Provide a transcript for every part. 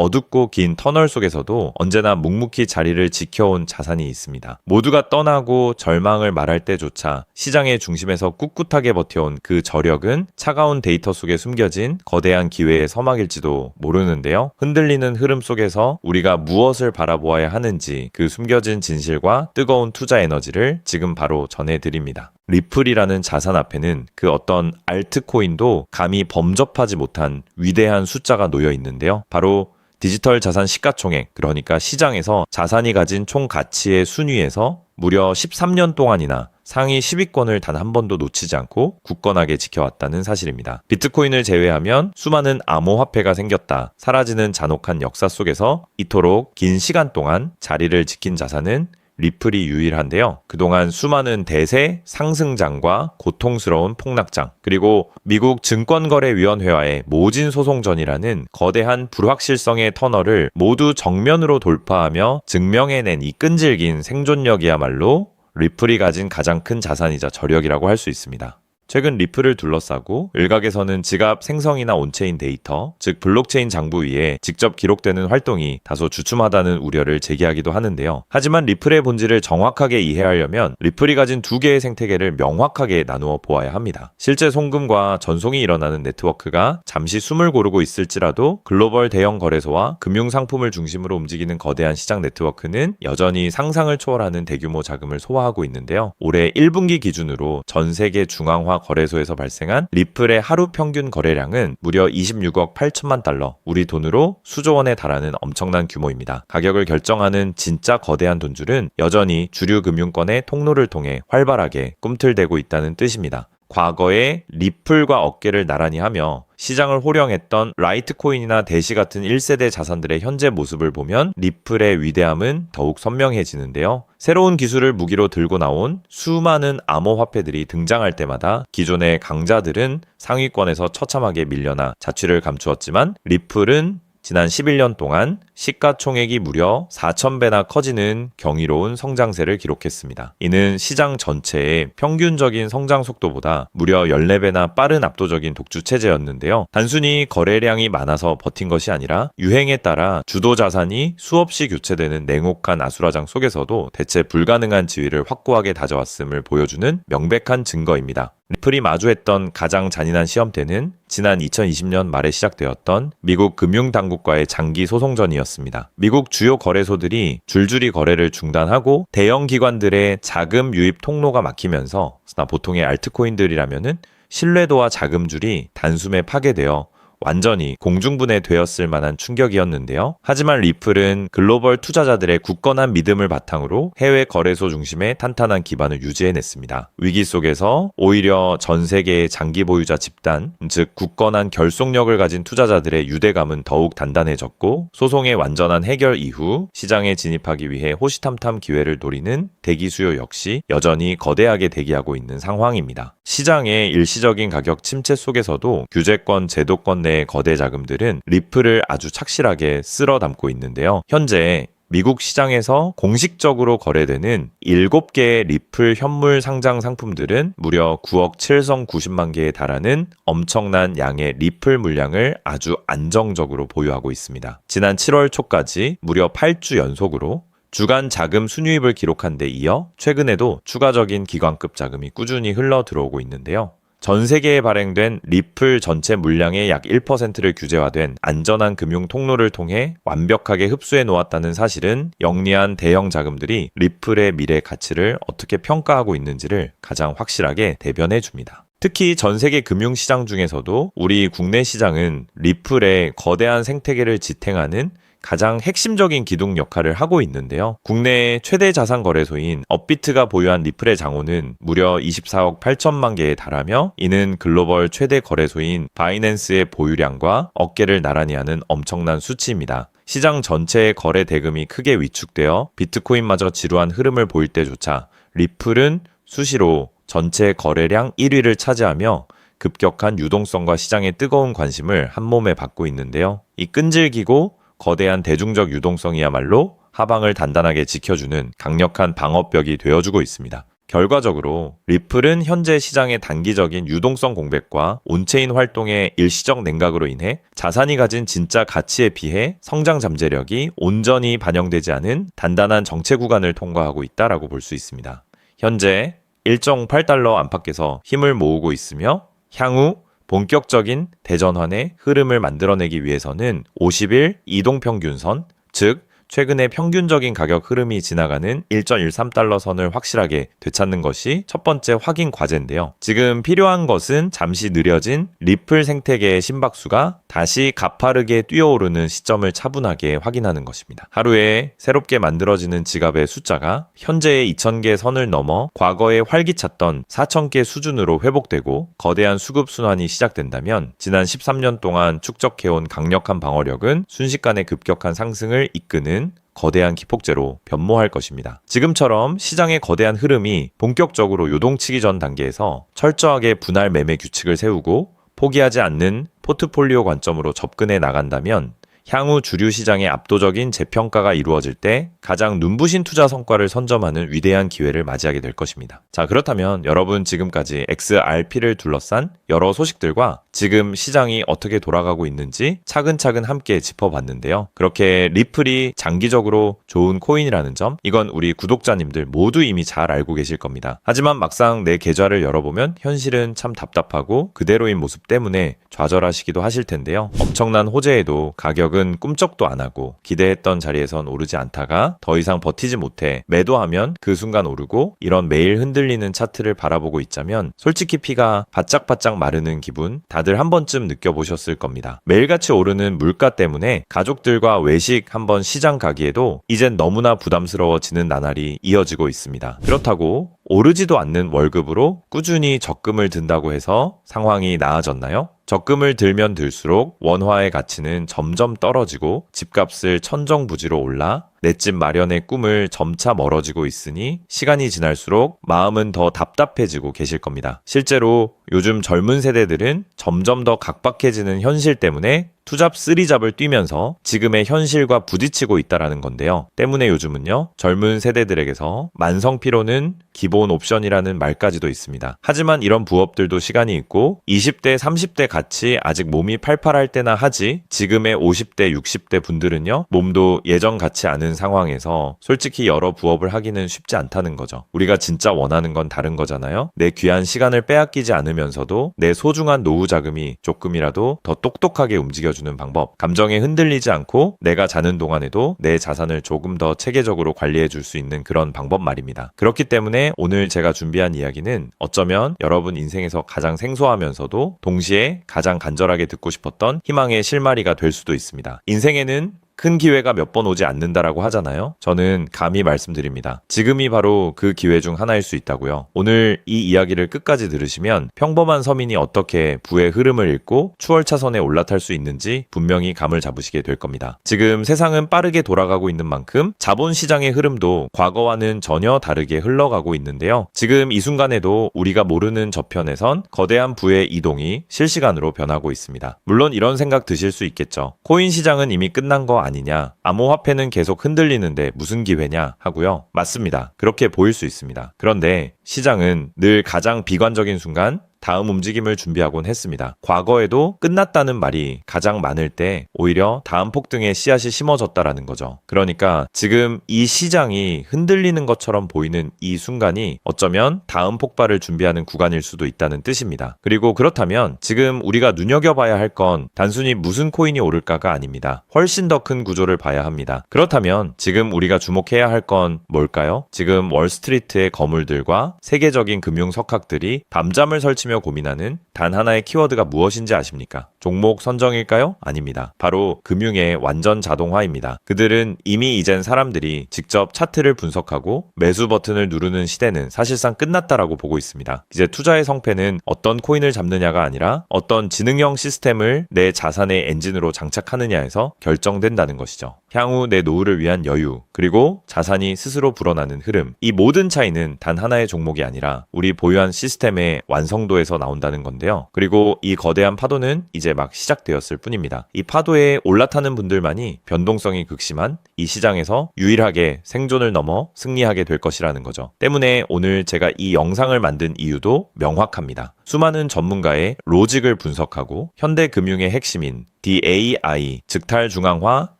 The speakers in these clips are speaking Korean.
어둡고 긴 터널 속에서도 언제나 묵묵히 자리를 지켜온 자산이 있습니다. 모두가 떠나고 절망을 말할 때조차 시장의 중심에서 꿋꿋하게 버텨온 그 저력은 차가운 데이터 속에 숨겨진 거대한 기회의 서막일지도 모르는데요. 흔들리는 흐름 속에서 우리가 무엇을 바라보아야 하는지 그 숨겨진 진실과 뜨거운 투자 에너지를 지금 바로 전해드립니다. 리플이라는 자산 앞에는 그 어떤 알트코인도 감히 범접하지 못한 위대한 숫자가 놓여 있는데요. 바로 디지털 자산 시가총액, 그러니까 시장에서 자산이 가진 총 가치의 순위에서 무려 13년 동안이나 상위 10위권을 단 한 번도 놓치지 않고 굳건하게 지켜왔다는 사실입니다. 비트코인을 제외하면 수많은 암호화폐가 생겼다. 사라지는 잔혹한 역사 속에서 이토록 긴 시간 동안 자리를 지킨 자산은 리플이 유일한데요. 그동안 수많은 대세 상승장과 고통스러운 폭락장, 그리고 미국 증권거래위원회와의 모진 소송전이라는 거대한 불확실성의 터널을 모두 정면으로 돌파하며 증명해낸 이 끈질긴 생존력이야말로 리플이 가진 가장 큰 자산이자 저력이라고 할 수 있습니다. 최근 리플을 둘러싸고 일각에서는 지갑 생성이나 온체인 데이터, 즉 블록체인 장부 위에 직접 기록되는 활동이 다소 주춤하다는 우려를 제기하기도 하는데요. 하지만 리플의 본질을 정확하게 이해하려면 리플이 가진 두 개의 생태계를 명확하게 나누어 보아야 합니다. 실제 송금과 전송이 일어나는 네트워크가 잠시 숨을 고르고 있을지라도 글로벌 대형 거래소와 금융상품을 중심으로 움직이는 거대한 시장 네트워크는 여전히 상상을 초월하는 대규모 자금을 소화하고 있는데요. 올해 1분기 기준으로 전 세계 중앙화 거래소에서 발생한 리플의 하루 평균 거래량은 무려 26억 8천만 달러, 우리 돈으로 수조 원에 달하는 엄청난 규모입니다. 가격을 결정하는 진짜 거대한 돈줄은 여전히 주류 금융권의 통로를 통해 활발하게 꿈틀대고 있다는 뜻입니다. 과거에 리플과 어깨를 나란히 하며 시장을 호령했던 라이트코인이나 대시 같은 1세대 자산들의 현재 모습을 보면 리플의 위대함은 더욱 선명해지는데요. 새로운 기술을 무기로 들고 나온 수많은 암호화폐들이 등장할 때마다 기존의 강자들은 상위권에서 처참하게 밀려나 자취를 감추었지만 리플은 지난 11년 동안 시가총액이 무려 4,000배나 커지는 경이로운 성장세를 기록했습니다. 이는 시장 전체의 평균적인 성장 속도보다 무려 14배나 빠른 압도적인 독주 체제였는데요. 단순히 거래량이 많아서 버틴 것이 아니라 유행에 따라 주도 자산이 수없이 교체되는 냉혹한 아수라장 속에서도 대체 불가능한 지위를 확고하게 다져왔음을 보여주는 명백한 증거입니다. 리플이 마주했던 가장 잔인한 시험대는 지난 2020년 말에 시작되었던 미국 금융당국과의 장기 소송전이었습니다. 미국 주요 거래소들이 줄줄이 거래를 중단하고 대형 기관들의 자금 유입 통로가 막히면서 보통의 알트코인들이라면은 신뢰도와 자금줄이 단숨에 파괴되어 완전히 공중분해되었을 만한 충격이었는데요. 하지만 리플은 글로벌 투자자들의 굳건한 믿음을 바탕으로 해외 거래소 중심의 탄탄한 기반을 유지해냈습니다. 위기 속에서 오히려 전 세계의 장기 보유자 집단, 즉 굳건한 결속력을 가진 투자자들의 유대감은 더욱 단단해졌고 소송의 완전한 해결 이후 시장에 진입하기 위해 호시탐탐 기회를 노리는 대기 수요 역시 여전히 거대하게 대기하고 있는 상황입니다. 시장의 일시적인 가격 침체 속에서도 규제권, 제도권 내 거대 자금들은 리플을 아주 착실하게 쓸어 담고 있는데요. 현재 미국 시장에서 공식적으로 거래되는 7개의 리플 현물 상장 상품들은 무려 9억 7성 90만 개에 달하는 엄청난 양의 리플 물량을 아주 안정적으로 보유하고 있습니다. 지난 7월 초까지 무려 8주 연속으로 주간 자금 순유입을 기록한 데 이어 최근에도 추가적인 기관급 자금이 꾸준히 흘러 들어오고 있는데요. 전 세계에 발행된 리플 전체 물량의 약 1%를 규제화된 안전한 금융 통로를 통해 완벽하게 흡수해 놓았다는 사실은 영리한 대형 자금들이 리플의 미래 가치를 어떻게 평가하고 있는지를 가장 확실하게 대변해 줍니다. 특히 전 세계 금융시장 중에서도 우리 국내 시장은 리플의 거대한 생태계를 지탱하는 가장 핵심적인 기둥 역할을 하고 있는데요. 국내 최대 자산 거래소인 업비트가 보유한 리플의 장호는 무려 24억 8천만 개에 달하며 이는 글로벌 최대 거래소인 바이낸스의 보유량과 어깨를 나란히 하는 엄청난 수치입니다. 시장 전체의 거래 대금이 크게 위축되어 비트코인마저 지루한 흐름을 보일 때조차 리플은 수시로 전체 거래량 1위를 차지하며 급격한 유동성과 시장의 뜨거운 관심을 한몸에 받고 있는데요. 이 끈질기고 거대한 대중적 유동성이야말로 하방을 단단하게 지켜주는 강력한 방어벽이 되어주고 있습니다. 결과적으로 리플은 현재 시장의 단기적인 유동성 공백과 온체인 활동의 일시적 냉각으로 인해 자산이 가진 진짜 가치에 비해 성장 잠재력이 온전히 반영되지 않은 단단한 정체 구간을 통과하고 있다라고 볼 수 있습니다. 현재 1.8달러 안팎에서 힘을 모으고 있으며 향후 본격적인 대전환의 흐름을 만들어내기 위해서는 50일 이동평균선, 즉 최근의 평균적인 가격 흐름이 지나가는 1.13달러 선을 확실하게 되찾는 것이 첫 번째 확인 과제인데요. 지금 필요한 것은 잠시 느려진 리플 생태계의 심박수가 다시 가파르게 뛰어오르는 시점을 차분하게 확인하는 것입니다. 하루에 새롭게 만들어지는 지갑의 숫자가 현재의 2,000개 선을 넘어 과거에 활기찼던 4,000개 수준으로 회복되고 거대한 수급 순환이 시작된다면 지난 13년 동안 축적해온 강력한 방어력은 순식간에 급격한 상승을 이끄는 거대한 기폭제로 변모할 것입니다. 지금처럼 시장의 거대한 흐름이 본격적으로 요동치기 전 단계에서 철저하게 분할 매매 규칙을 세우고 포기하지 않는 포트폴리오 관점으로 접근해 나간다면 향후 주류 시장의 압도적인 재평가가 이루어질 때 가장 눈부신 투자 성과를 선점하는 위대한 기회를 맞이하게 될 것입니다. 자, 그렇다면 여러분 지금까지 XRP를 둘러싼 여러 소식들과 지금 시장이 어떻게 돌아가고 있는지 차근차근 함께 짚어봤는데요. 그렇게 리플이 장기적으로 좋은 코인이라는 점, 이건 우리 구독자님들 모두 이미 잘 알고 계실 겁니다. 하지만 막상 내 계좌를 열어보면 현실은 참 답답하고 그대로인 모습 때문에 좌절하시기도 하실 텐데요. 엄청난 호재에도 가격은 꿈쩍도 안 하고 기대했던 자리에선 오르지 않다가 더 이상 버티지 못해 매도하면 그 순간 오르고, 이런 매일 흔들리는 차트를 바라보고 있자면 솔직히 피가 바짝바짝 마르는 기분 다들 한 번쯤 느껴보셨을 겁니다. 매일같이 오르는 물가 때문에 가족들과 외식 한번 시장 가기에도 이젠 너무나 부담스러워지는 나날이 이어지고 있습니다. 그렇다고 오르지도 않는 월급으로 꾸준히 적금을 든다고 해서 상황이 나아졌나요? 적금을 들면 들수록 원화의 가치는 점점 떨어지고 집값을 천정부지로 올라 내 집 마련의 꿈을 점차 멀어지고 있으니 시간이 지날수록 마음은 더 답답해지고 계실 겁니다. 실제로 요즘 젊은 세대들은 점점 더 각박해지는 현실 때문에 투잡 쓰리잡을 뛰면서 지금의 현실과 부딪히고 있다라는 건데요. 때문에 요즘은요, 젊은 세대들에게서 만성피로는 기본 옵션이라는 말까지도 있습니다. 하지만 이런 부업들도 시간이 있고 20대, 30대 같이 아직 몸이 팔팔할 때나 하지, 지금의 50대, 60대 분들은요, 몸도 예전 같지 않은 상황에서 솔직히 여러 부업을 하기는 쉽지 않다는 거죠. 우리가 진짜 원하는 건 다른 거잖아요. 내 귀한 시간을 빼앗기지 않으면서도 내 소중한 노후 자금이 조금이라도 더 똑똑하게 움직여주는 방법, 감정에 흔들리지 않고 내가 자는 동안에도 내 자산을 조금 더 체계적으로 관리해 줄 수 있는 그런 방법 말입니다. 그렇기 때문에 오늘 제가 준비한 이야기는 어쩌면 여러분 인생에서 가장 생소하면서도 동시에 가장 간절하게 듣고 싶었던 희망의 실마리가 될 수도 있습니다. 인생에는 큰 기회가 몇 번 오지 않는다라고 하잖아요. 저는 감히 말씀드립니다. 지금이 바로 그 기회 중 하나일 수 있다고요. 오늘 이 이야기를 끝까지 들으시면 평범한 서민이 어떻게 부의 흐름을 읽고 추월차선에 올라탈 수 있는지 분명히 감을 잡으시게 될 겁니다. 지금 세상은 빠르게 돌아가고 있는 만큼 자본시장의 흐름도 과거와는 전혀 다르게 흘러가고 있는데요. 지금 이 순간에도 우리가 모르는 저편에선 거대한 부의 이동이 실시간으로 변하고 있습니다. 물론 이런 생각 드실 수 있겠죠. 코인 시장은 이미 끝난 거 아니냐, 암호화폐는 계속 흔들리는데 무슨 기회냐 하고요. 맞습니다. 그렇게 보일 수 있습니다. 그런데 시장은 늘 가장 비관적인 순간 다음 움직임을 준비하곤 했습니다. 과거에도 끝났다는 말이 가장 많을 때 오히려 다음 폭등의 씨앗이 심어졌다라는 거죠. 그러니까 지금 이 시장이 흔들리는 것처럼 보이는 이 순간이 어쩌면 다음 폭발을 준비하는 구간일 수도 있다는 뜻입니다. 그리고 그렇다면 지금 우리가 눈여겨봐야 할 건 단순히 무슨 코인이 오를까가 아닙니다. 훨씬 더 큰 구조를 봐야 합니다. 그렇다면 지금 우리가 주목해야 할 건 뭘까요? 지금 월스트리트의 거물들과 세계적인 금융 석학들이 밤잠을 설치며 고민하는 단 하나의 키워드가 무엇인지 아십니까? 종목 선정일까요? 아닙니다. 바로 금융의 완전 자동화입니다. 그들은 이미 이젠 사람들이 직접 차트를 분석하고 매수 버튼을 누르는 시대는 사실상 끝났다라고 보고 있습니다. 이제 투자의 성패는 어떤 코인을 잡느냐가 아니라 어떤 지능형 시스템을 내 자산의 엔진으로 장착하느냐에서 결정된다는 것이죠. 향후 내 노후를 위한 여유, 그리고 자산이 스스로 불어나는 흐름. 이 모든 차이는 단 하나의 종목이 아니라 우리 보유한 시스템의 완성도에서 나온다는 건데요. 그리고 이 거대한 파도는 이제 막 시작되었을 뿐입니다. 이 파도에 올라타는 분들만이 변동성이 극심한 이 시장에서 유일하게 생존을 넘어 승리하게 될 것이라는 거죠. 때문에 오늘 제가 이 영상을 만든 이유도 명확합니다. 수많은 전문가의 로직을 분석하고 현대금융의 핵심인 DAI, 즉탈중앙화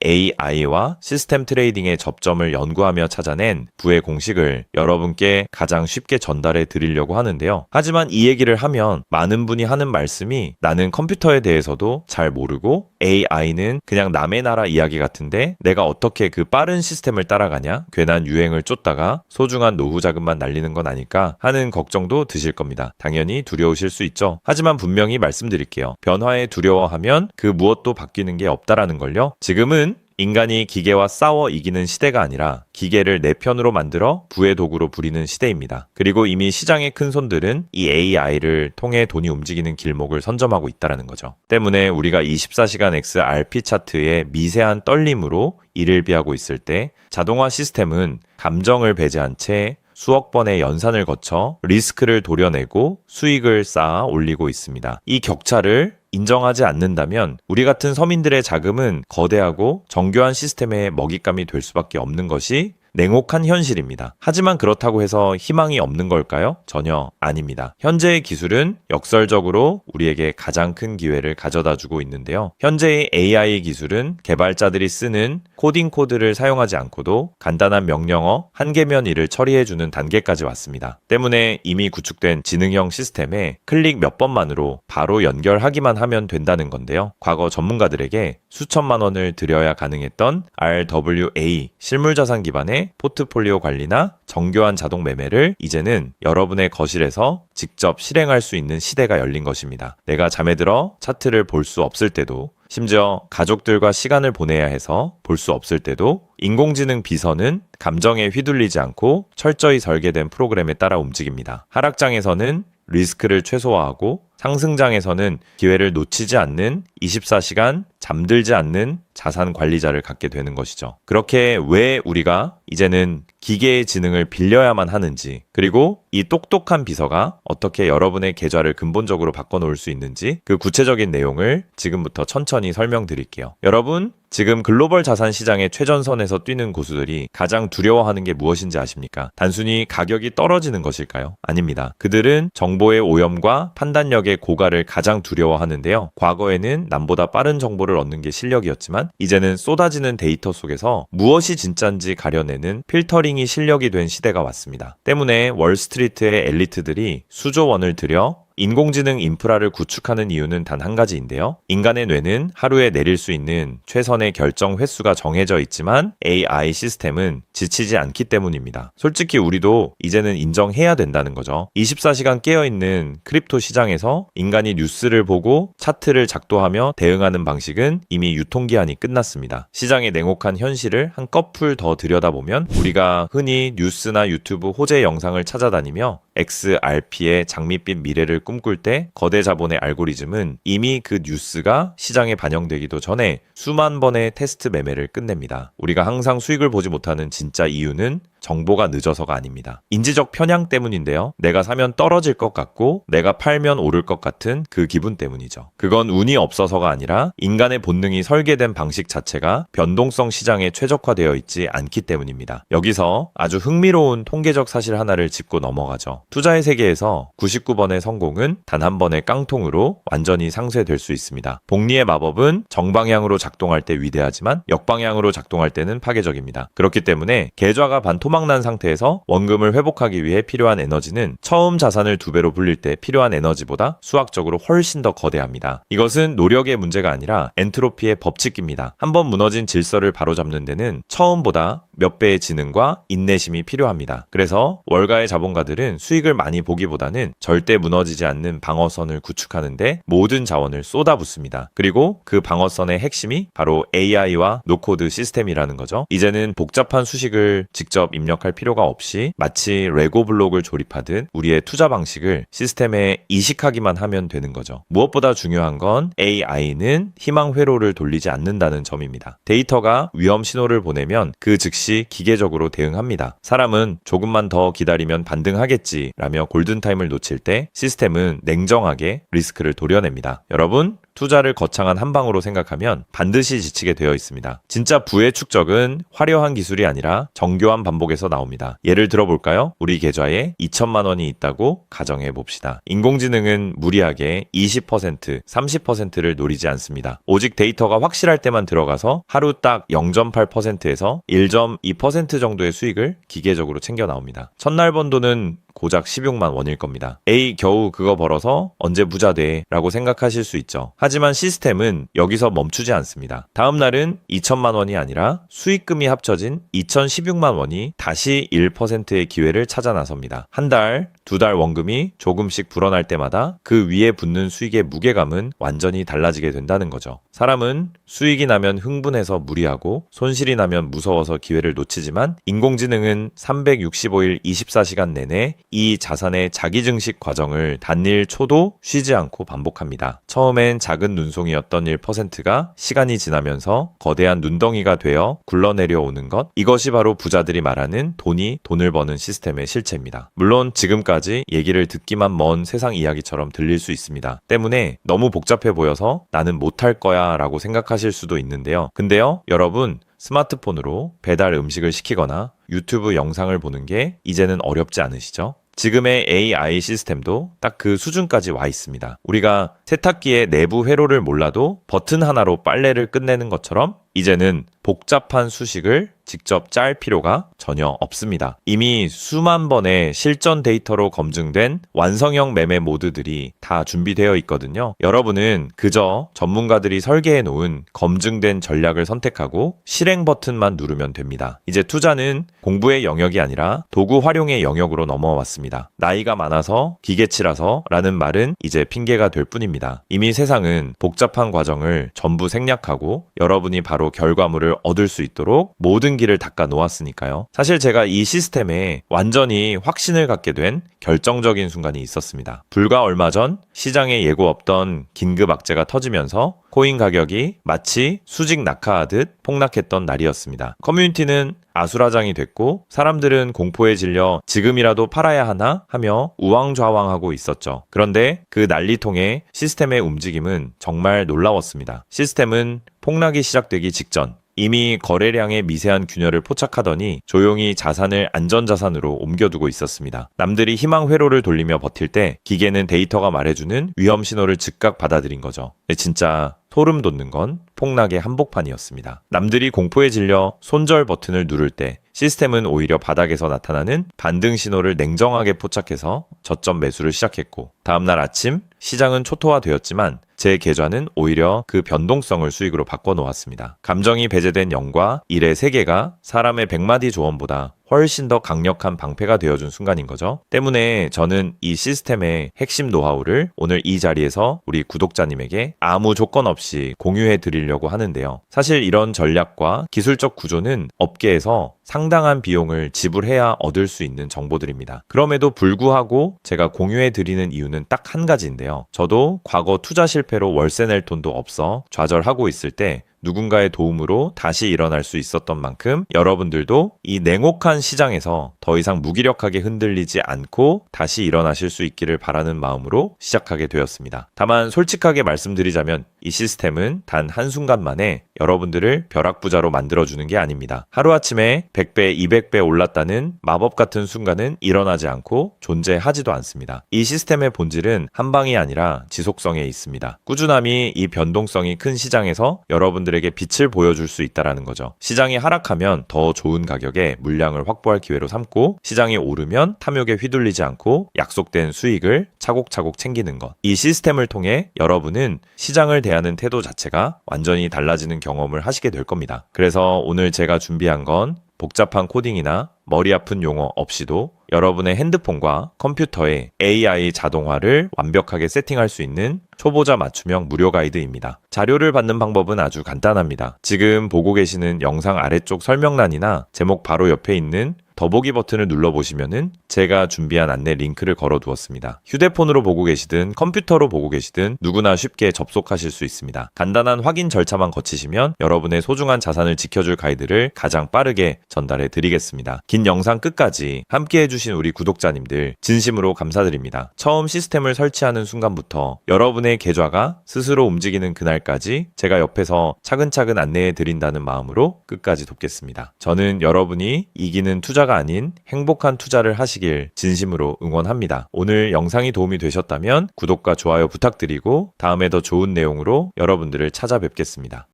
AI와 시스템 트레이딩의 접점을 연구하며 찾아낸 부의 공식을 여러분께 가장 쉽게 전달해 드리려고 하는데요. 하지만 이 얘기를 하면 많은 분이 하는 말씀이 나는 컴퓨터에 대해서도 잘 모르고 AI는 그냥 남의 나라 이야기 같은데 내가 어떻게 그 빠른 시스템을 따라가냐? 괜한 유행을 쫓다가 소중한 노후 자금만 날리는 건 아닐까 하는 걱정도 드실 겁니다. 당연히 두려우실 수 있죠. 하지만 분명히 말씀드릴게요. 변화에 두려워하면 그 무엇도 바뀌는 게 없다라는 걸요. 지금은 인간이 기계와 싸워 이기는 시대가 아니라 기계를 내 편으로 만들어 부의 도구로 부리는 시대입니다. 그리고 이미 시장의 큰 손들은 이 AI를 통해 돈이 움직이는 길목을 선점하고 있다는 거죠. 때문에 우리가 24시간 XRP 차트의 미세한 떨림으로 이를 비하고 있을 때 자동화 시스템은 감정을 배제한 채 수억 번의 연산을 거쳐 리스크를 도려내고 수익을 쌓아 올리고 있습니다. 이 격차를 인정하지 않는다면 우리 같은 서민들의 자금은 거대하고 정교한 시스템의 먹잇감이 될 수밖에 없는 것이 냉혹한 현실입니다. 하지만 그렇다고 해서 희망이 없는 걸까요? 전혀 아닙니다. 현재의 기술은 역설적으로 우리에게 가장 큰 기회를 가져다주고 있는데요. 현재의 AI 기술은 개발자들이 쓰는 코딩 코드를 사용하지 않고도 간단한 명령어 한 개면 일을 처리해주는 단계까지 왔습니다. 때문에 이미 구축된 지능형 시스템에 클릭 몇 번만으로 바로 연결하기만 하면 된다는 건데요. 과거 전문가들에게 수천만 원을 들여야 가능했던 RWA 실물자산 기반의 포트폴리오 관리나 정교한 자동 매매를 이제는 여러분의 거실에서 직접 실행할 수 있는 시대가 열린 것입니다. 내가 잠에 들어 차트를 볼 수 없을 때도 심지어 가족들과 시간을 보내야 해서 볼 수 없을 때도 인공지능 비서는 감정에 휘둘리지 않고 철저히 설계된 프로그램에 따라 움직입니다. 하락장에서는 리스크를 최소화하고 상승장에서는 기회를 놓치지 않는 24시간 잠들지 않는 자산 관리자를 갖게 되는 것이죠. 그렇게 왜 우리가 이제는 기계의 지능을 빌려야만 하는지, 그리고 이 똑똑한 비서가 어떻게 여러분의 계좌를 근본적으로 바꿔놓을 수 있는지 그 구체적인 내용을 지금부터 천천히 설명드릴게요. 여러분, 지금 글로벌 자산 시장의 최전선에서 뛰는 고수들이 가장 두려워하는 게 무엇인지 아십니까? 단순히 가격이 떨어지는 것일까요? 아닙니다. 그들은 정보의 오염과 판단력의 고갈을 가장 두려워하는데요. 과거에는 남보다 빠른 정보를 얻는 게 실력이었지만 이제는 쏟아지는 데이터 속에서 무엇이 진짜인지 가려내는 필터링이 실력이 된 시대가 왔습니다. 때문에 월스트리트의 엘리트들이 수조 원을 들여 인공지능 인프라를 구축하는 이유는 단 한 가지인데요. 인간의 뇌는 하루에 내릴 수 있는 최선의 결정 횟수가 정해져 있지만 AI 시스템은 지치지 않기 때문입니다. 솔직히 우리도 이제는 인정해야 된다는 거죠. 24시간 깨어있는 크립토 시장에서 인간이 뉴스를 보고 차트를 작도하며 대응하는 방식은 이미 유통기한이 끝났습니다. 시장의 냉혹한 현실을 한꺼풀 더 들여다보면 우리가 흔히 뉴스나 유튜브 호재 영상을 찾아다니며 XRP의 장밋빛 미래를 꿈꿀 때 거대 자본의 알고리즘은 이미 그 뉴스가 시장에 반영되기도 전에 수만 번의 테스트 매매를 끝냅니다. 우리가 항상 수익을 보지 못하는 진짜 이유는 정보가 늦어서가 아닙니다. 인지적 편향 때문인데요. 내가 사면 떨어질 것 같고 내가 팔면 오를 것 같은 그 기분 때문이죠. 그건 운이 없어서가 아니라 인간의 본능이 설계된 방식 자체가 변동성 시장에 최적화되어 있지 않기 때문입니다. 여기서 아주 흥미로운 통계적 사실 하나를 짚고 넘어가죠. 투자의 세계에서 99번의 성공은 단 한 번의 깡통으로 완전히 상쇄될 수 있습니다. 복리의 마법은 정방향으로 작동할 때 위대하지만 역방향으로 작동할 때는 파괴적입니다. 그렇기 때문에 계좌가 반토막난 상태에서 원금을 회복하기 위해 필요한 에너지는 처음 자산을 2배로 불릴 때 필요한 에너지보다 수학적으로 훨씬 더 거대합니다. 이것은 노력의 문제가 아니라 엔트로피의 법칙입니다. 한번 무너진 질서를 바로잡는 데는 처음보다 몇 배의 지능과 인내심이 필요합니다. 그래서 월가의 자본가들은 수익을 많이 보기보다는 절대 무너지지 않는 방어선을 구축하는데 모든 자원을 쏟아붓습니다. 그리고 그 방어선의 핵심이 바로 AI와 노코드 시스템이라는 거죠. 이제는 복잡한 수식을 직접 입력할 필요가 없이 마치 레고 블록을 조립하듯 우리의 투자 방식을 시스템에 이식하기만 하면 되는 거죠. 무엇보다 중요한 건 AI는 희망 회로를 돌리지 않는다는 점입니다. 데이터가 위험 신호를 보내면 그 즉시 기계적으로 대응합니다. 사람은 조금만 더 기다리면 반등하겠지 라며 골든타임을 놓칠 때 시스템은 냉정하게 리스크를 도려냅니다. 여러분, 투자를 거창한 한 방으로 생각하면 반드시 지치게 되어 있습니다. 진짜 부의 축적은 화려한 기술이 아니라 정교한 반복에서 나옵니다. 예를 들어볼까요? 우리 계좌에 2천만 원이 있다고 가정해 봅시다. 인공지능은 무리하게 20%, 30%를 노리지 않습니다. 오직 데이터가 확실할 때만 들어가서 하루 딱 0.8%에서 1.2% 정도의 수익을 기계적으로 챙겨 나옵니다. 첫날 번 돈은 고작 16만 원일 겁니다. 에이, 겨우 그거 벌어서 언제 부자 돼? 라고 생각하실 수 있죠. 하지만 시스템은 여기서 멈추지 않습니다. 다음 날은 2천만 원이 아니라 수익금이 합쳐진 2,016만 원이 다시 1%의 기회를 찾아 나섭니다. 한 달, 두 달 원금이 조금씩 불어날 때마다 그 위에 붙는 수익의 무게감은 완전히 달라지게 된다는 거죠. 사람은 수익이 나면 흥분해서 무리하고 손실이 나면 무서워서 기회를 놓치지만 인공지능은 365일 24시간 내내 이 자산의 자기 증식 과정을 단일 초도 쉬지 않고 반복합니다. 처음엔 작은 눈송이였던 1%가 시간이 지나면서 거대한 눈덩이가 되어 굴러내려오는 것, 이것이 바로 부자들이 말하는 돈을 버는 시스템의 실체입니다. 물론 지금까지 얘기를 듣기만 먼 세상 이야기처럼 들릴 수 있습니다. 때문에 너무 복잡해 보여서 나는 못할 거야 라고 생각하실 수도 있는데요. 근데요, 여러분, 스마트폰으로 배달 음식을 시키거나 유튜브 영상을 보는 게 이제는 어렵지 않으시죠? 지금의 AI 시스템도 딱 그 수준까지 와 있습니다. 우리가 세탁기의 내부 회로를 몰라도 버튼 하나로 빨래를 끝내는 것처럼 이제는 복잡한 수식을 직접 짤 필요가 전혀 없습니다. 이미 수만 번의 실전 데이터로 검증된 완성형 매매 모드들이 다 준비되어 있거든요. 여러분은 그저 전문가들이 설계해 놓은 검증된 전략을 선택하고 실행 버튼만 누르면 됩니다. 이제 투자는 공부의 영역이 아니라 도구 활용의 영역으로 넘어왔습니다. 나이가 많아서 기계치라서 라는 말은 이제 핑계가 될 뿐입니다. 이미 세상은 복잡한 과정을 전부 생략하고 여러분이 바로 결과물을 얻을 수 있도록 모든 길을 닦아 놓았으니까요. 사실 제가 이 시스템에 완전히 확신을 갖게 된 결정적인 순간이 있었습니다. 불과 얼마 전 시장에 예고 없던 긴급 악재가 터지면서 코인 가격이 마치 수직 낙하하듯 폭락했던 날이었습니다. 커뮤니티는 아수라장이 됐고 사람들은 공포에 질려 지금이라도 팔아야 하나 하며 우왕좌왕하고 있었죠. 그런데 그 난리통의 시스템의 움직임은 정말 놀라웠습니다. 시스템은 폭락이 시작되기 직전 이미 거래량의 미세한 균열을 포착하더니 조용히 자산을 안전자산으로 옮겨두고 있었습니다. 남들이 희망 회로를 돌리며 버틸 때 기계는 데이터가 말해주는 위험 신호를 즉각 받아들인 거죠. 진짜 소름 돋는 건 폭락의 한복판이었습니다. 남들이 공포에 질려 손절 버튼을 누를 때 시스템은 오히려 바닥에서 나타나는 반등 신호를 냉정하게 포착해서 저점 매수를 시작했고 다음날 아침 시장은 초토화되었지만 제 계좌는 오히려 그 변동성을 수익으로 바꿔놓았습니다. 감정이 배제된 0과 1의 세계가 사람의 100마디 조언보다 훨씬 더 강력한 방패가 되어준 순간인 거죠. 때문에 저는 이 시스템의 핵심 노하우를 오늘 이 자리에서 우리 구독자님에게 아무 조건 없이 공유해 드리려고 하는데요. 사실 이런 전략과 기술적 구조는 업계에서 상당한 비용을 지불해야 얻을 수 있는 정보들입니다. 그럼에도 불구하고 제가 공유해 드리는 이유는 딱 한 가지인데요. 저도 과거 투자 실패로 월세 낼 돈도 없어 좌절하고 있을 때 누군가의 도움으로 다시 일어날 수 있었던 만큼 여러분들도 이 냉혹한 시장에서 더 이상 무기력하게 흔들리지 않고 다시 일어나실 수 있기를 바라는 마음으로 시작하게 되었습니다. 다만 솔직하게 말씀드리자면 이 시스템은 단 한순간 만에 여러분들을 벼락부자로 만들어주는 게 아닙니다. 하루아침에 100배, 200배 올랐다는 마법 같은 순간은 일어나지 않고 존재하지도 않습니다. 이 시스템의 본질은 한 방이 아니라 지속성에 있습니다. 꾸준함이 이 변동성이 큰 시장에서 여러분들에게 빛을 보여줄 수 있다는 거죠. 시장이 하락하면 더 좋은 가격에 물량을 확보할 기회로 삼고 시장이 오르면 탐욕에 휘둘리지 않고 약속된 수익을 차곡차곡 챙기는 것. 이 시스템을 통해 여러분은 시장을 대하는 태도 자체가 완전히 달라지는 경험을 하시게 될 겁니다. 그래서 오늘 제가 준비한 건 복잡한 코딩이나 머리 아픈 용어 없이도 여러분의 핸드폰과 컴퓨터에 AI 자동화를 완벽하게 세팅할 수 있는 초보자 맞춤형 무료 가이드입니다. 자료를 받는 방법은 아주 간단합니다. 지금 보고 계시는 영상 아래쪽 설명란이나 제목 바로 옆에 있는 더보기 버튼을 눌러보시면은 제가 준비한 안내 링크를 걸어두었습니다. 휴대폰으로 보고 계시든 컴퓨터로 보고 계시든 누구나 쉽게 접속하실 수 있습니다. 간단한 확인 절차만 거치시면 여러분의 소중한 자산을 지켜줄 가이드를 가장 빠르게 전달해 드리겠습니다. 긴 영상 끝까지 함께 해주신 우리 구독자님들 진심으로 감사드립니다. 처음 시스템을 설치하는 순간부터 여러분의 계좌가 스스로 움직이는 그날까지 제가 옆에서 차근차근 안내해 드린다는 마음으로 끝까지 돕겠습니다. 저는 여러분이 이기는 투자가 아닌 행복한 투자를 하시길 진심으로 응원합니다. 오늘 영상이 도움이 되셨다면 구독과 좋아요 부탁드리고 다음에 더 좋은 내용으로 여러분들을 찾아뵙겠습니다.